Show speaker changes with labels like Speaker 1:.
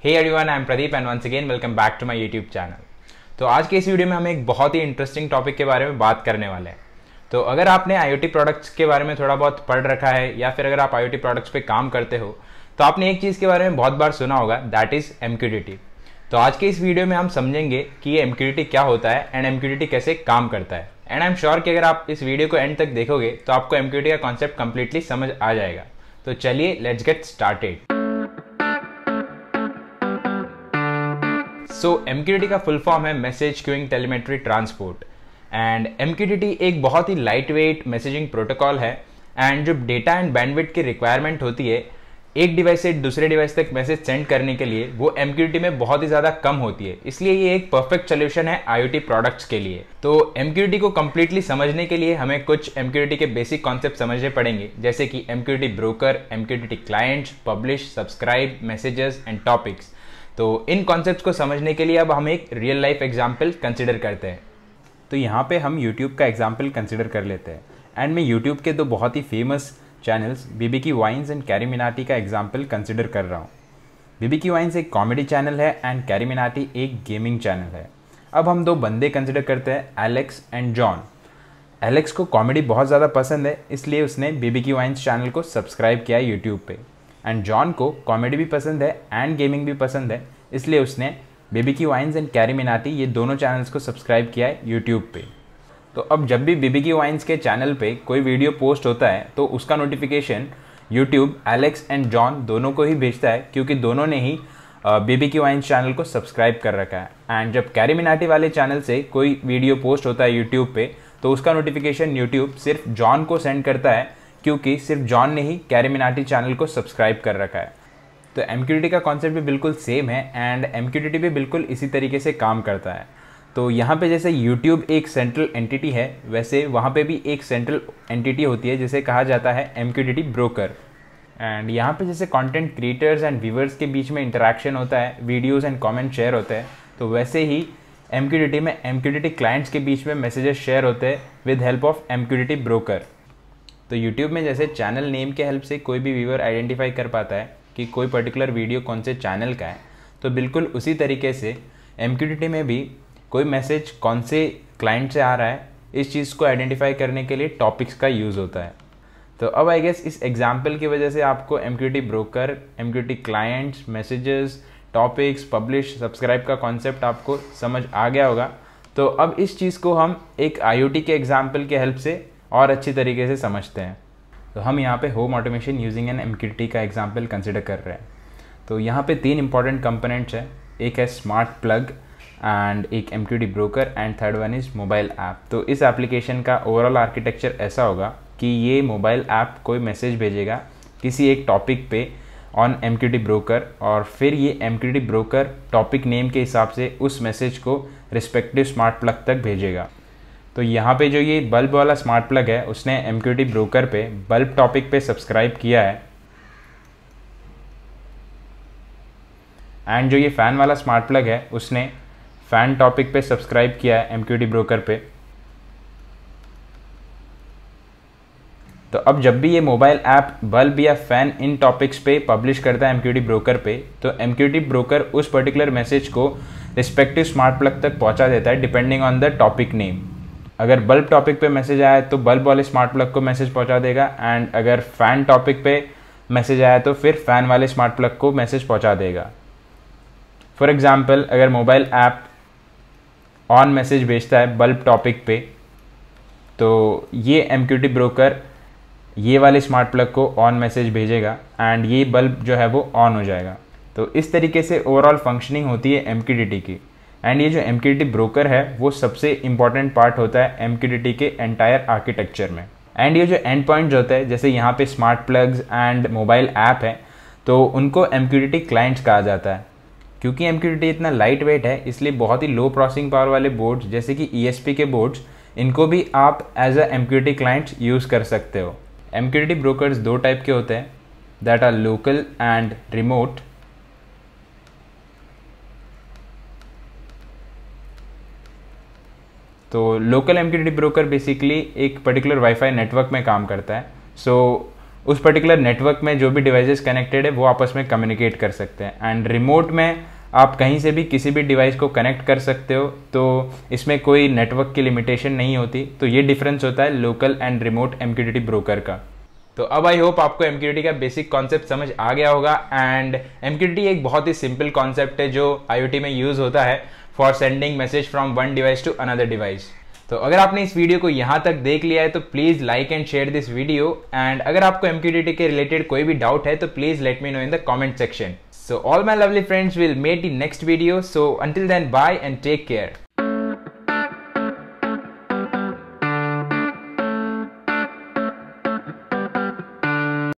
Speaker 1: Hey everyone, I am Pradeep and once again welcome back to my YouTube channel. तो आज के इस video में हम एक बहुत ही इंटरेस्टिंग टॉपिक के बारे में बात करने वाले हैं। तो अगर आपने IoT प्रोडक्ट्स के बारे में थोड़ा बहुत पढ़ रखा है या फिर अगर आप IoT प्रोडक्ट्स पे काम करते हो तो आपने एक चीज़ के बारे में बहुत बार सुना होगा, दैट इज़ MQTT। तो आज के इस वीडियो में हम समझेंगे कि ये MQTT क्या होता है एंड MQTT कैसे काम करता है। एंड आई एम श्योर कि अगर आप इस वीडियो को एंड तक देखोगे तो आपको MQTT का कॉन्सेप्ट कंप्लीटली समझ आ जाएगा। तो चलिए let's get started. So MQTT का फुल फॉर्म है message queuing telemetry transport. And MQTT एक बहुत ही लाइट वेट मैसेजिंग प्रोटोकॉल है एंड जो डेटा एंड बैंडविड्थ की रिक्वायरमेंट होती है एक डिवाइस से दूसरे डिवाइस तक मैसेज सेंड करने के लिए वो MQTT में बहुत ही ज़्यादा कम होती है। इसलिए ये एक परफेक्ट सोल्यूशन है IoT प्रोडक्ट्स के लिए। तो MQTT को कम्प्लीटली समझने के लिए हमें कुछ MQTT के बेसिक कॉन्सेप्ट समझने पड़ेंगे, जैसे कि MQTT broker, MQTT clients, publish, subscribe, messages and topics. तो इन कॉन्सेप्ट्स को समझने के लिए अब हम एक रियल लाइफ एग्जाम्पल कंसिडर करते हैं।
Speaker 2: तो यहाँ पे हम YouTube का एग्जाम्पल कंसिडर कर लेते हैं एंड मैं YouTube के दो बहुत ही famous channels BBQ wines and Carry Minati का एग्जाम्पल कंसिडर कर रहा हूँ। BBQ वाइन्स एक कॉमेडी चैनल है एंड कैरी मिनाटी एक गेमिंग चैनल है। अब हम दो बंदे कंसिडर करते हैं, एलेक्स एंड जॉन। एलेक्स को कॉमेडी बहुत ज़्यादा पसंद है, इसलिए उसने BBQ वाइन्स चैनल को सब्सक्राइब किया यूट्यूब पे। एंड जॉन को कॉमेडी भी पसंद है एंड गेमिंग भी पसंद है, इसलिए उसने BBQ wines and Carry Minati ये दोनों चैनल्स को सब्सक्राइब किया है यूट्यूब पे। तो अब जब भी BBQ वाइन्स के चैनल पे कोई वीडियो पोस्ट होता है तो उसका notification YouTube Alex and John दोनों को ही भेजता है, क्योंकि दोनों ने ही BBQ वाइन्स चैनल को सब्सक्राइब कर रखा है। एंड जब कैरी मिनाटी वाले चैनल से कोई वीडियो पोस्ट होता है यूट्यूब पे तो उसका नोटिफिकेशन यूट्यूब सिर्फ जॉन को सेंड करता है, क्योंकि सिर्फ जॉन ने ही कैरी मिनाटी चैनल को सब्सक्राइब कर रखा है। तो MQTT का कॉन्सेप्ट भी बिल्कुल सेम है एंड MQTT भी बिल्कुल इसी तरीके से काम करता है। तो यहाँ पे जैसे YouTube एक सेंट्रल एंटिटी है, वैसे वहाँ पे भी एक सेंट्रल एंटिटी होती है जिसे कहा जाता है MQTT ब्रोकर। एंड यहाँ पे जैसे कंटेंट क्रिएटर्स एंड व्यूअर्स के बीच में इंटरेक्शन होता है, वीडियोस एंड कमेंट शेयर होते हैं, तो वैसे ही MQTT में MQTT क्लाइंट्स के बीच में मैसेजेस शेयर होते हैं with help of MQTT broker. तो YouTube में जैसे चैनल नेम के हेल्प से कोई भी व्यूअर आइडेंटिफाई कर पाता है कि कोई पर्टिकुलर वीडियो कौन से चैनल का है, तो बिल्कुल उसी तरीके से MQTT में भी कोई मैसेज कौन से क्लाइंट से आ रहा है, इस चीज़ को आइडेंटिफाई करने के लिए टॉपिक्स का यूज़ होता है। तो अब आई गेस इस एग्जाम्पल की वजह से आपको MQTT broker, MQTT clients, messages, topics, publish, subscribe का कॉन्सेप्ट आपको समझ आ गया होगा। तो अब इस चीज़ को हम एक IoT के एग्जाम्पल के हेल्प से और अच्छी तरीके से समझते हैं। तो हम यहाँ पे home automation using an MQTT का एग्जाम्पल कंसिडर कर रहे हैं। तो यहाँ पे तीन इंपॉर्टेंट कंपोनेंट्स हैं, एक है स्मार्ट प्लग एंड एक MQTT broker and third one is mobile app. तो इस एप्लीकेशन का ओवरऑल आर्किटेक्चर ऐसा होगा कि ये मोबाइल ऐप कोई मैसेज भेजेगा किसी एक टॉपिक पे ऑन MQTT ब्रोकर, और फिर ये MQTT ब्रोकर टॉपिक नेम के हिसाब से उस मैसेज को रिस्पेक्टिव स्मार्ट प्लग तक भेजेगा। तो यहाँ पे जो ये बल्ब वाला स्मार्ट प्लग है उसने MQTT ब्रोकर पे बल्ब टॉपिक पे सब्सक्राइब किया है, एंड जो ये फ़ैन वाला स्मार्ट प्लग है उसने फ़ैन टॉपिक पे सब्सक्राइब किया है MQTT ब्रोकर पे। तो अब जब भी ये मोबाइल ऐप बल्ब या फ़ैन इन टॉपिक्स पे पब्लिश करता है MQTT ब्रोकर पे, तो MQTT ब्रोकर उस पर्टिकुलर मैसेज को रिस्पेक्टिव स्मार्ट प्लग तक पहुंचा देता है depending on the topic name. अगर बल्ब टॉपिक पे मैसेज आया तो बल्ब वाले स्मार्ट प्लग को मैसेज पहुंचा देगा, एंड अगर फ़ैन टॉपिक पे मैसेज आया तो फिर फ़ैन वाले स्मार्ट प्लग को मैसेज पहुंचा देगा। फॉर एग्जांपल, अगर मोबाइल ऐप ऑन मैसेज भेजता है बल्ब टॉपिक पे, तो ये MQTT ब्रोकर ये वाले स्मार्ट प्लग को ऑन मैसेज भेजेगा एंड ये बल्ब जो है वो ऑन हो जाएगा। तो इस तरीके से ओवरऑल फंक्शनिंग होती है MQTT की। एंड ये जो MQTT ब्रोकर है वो सबसे इंपॉर्टेंट पार्ट होता है MQTT के एंटायर आर्किटेक्चर में। एंड ये जो एंड पॉइंट्स होते हैं, जैसे यहाँ पे smart plugs and mobile app है, तो उनको MQTT क्लाइंट्स कहा जाता है। क्योंकि MQTT इतना लाइट वेट है, इसलिए बहुत ही लो प्रोसेसिंग पावर वाले बोर्ड्स जैसे कि ESP के बोर्ड्स, इनको भी आप as a MQTT clients use कर सकते हो। MQTT ब्रोकर्स दो टाइप के होते हैं, that are local and remote. तो लोकल MQTT ब्रोकर बेसिकली एक पर्टिकुलर वाईफाई नेटवर्क में काम करता है। सो उस पर्टिकुलर नेटवर्क में जो भी डिवाइसेस कनेक्टेड है वो आपस में कम्युनिकेट कर सकते हैं। एंड रिमोट में आप कहीं से भी किसी भी डिवाइस को कनेक्ट कर सकते हो, तो इसमें कोई नेटवर्क की लिमिटेशन नहीं होती। तो ये डिफरेंस होता है local and remote MQTT broker का।
Speaker 1: तो अब आई होप आपको MQTT का बेसिक कॉन्सेप्ट समझ आ गया होगा। एंड MQTT एक बहुत ही सिंपल कॉन्सेप्ट है जो IoT में यूज होता है for sending message from one device to another device. तो अगर आपने इस वीडियो को यहाँ तक देख लिया है तो please like and share this video. And अगर आपको MQTT के रिलेटेड कोई भी डाउट है तो please let me know in the comment section. So all my lovely friends will meet in next video. So until then, bye and take care.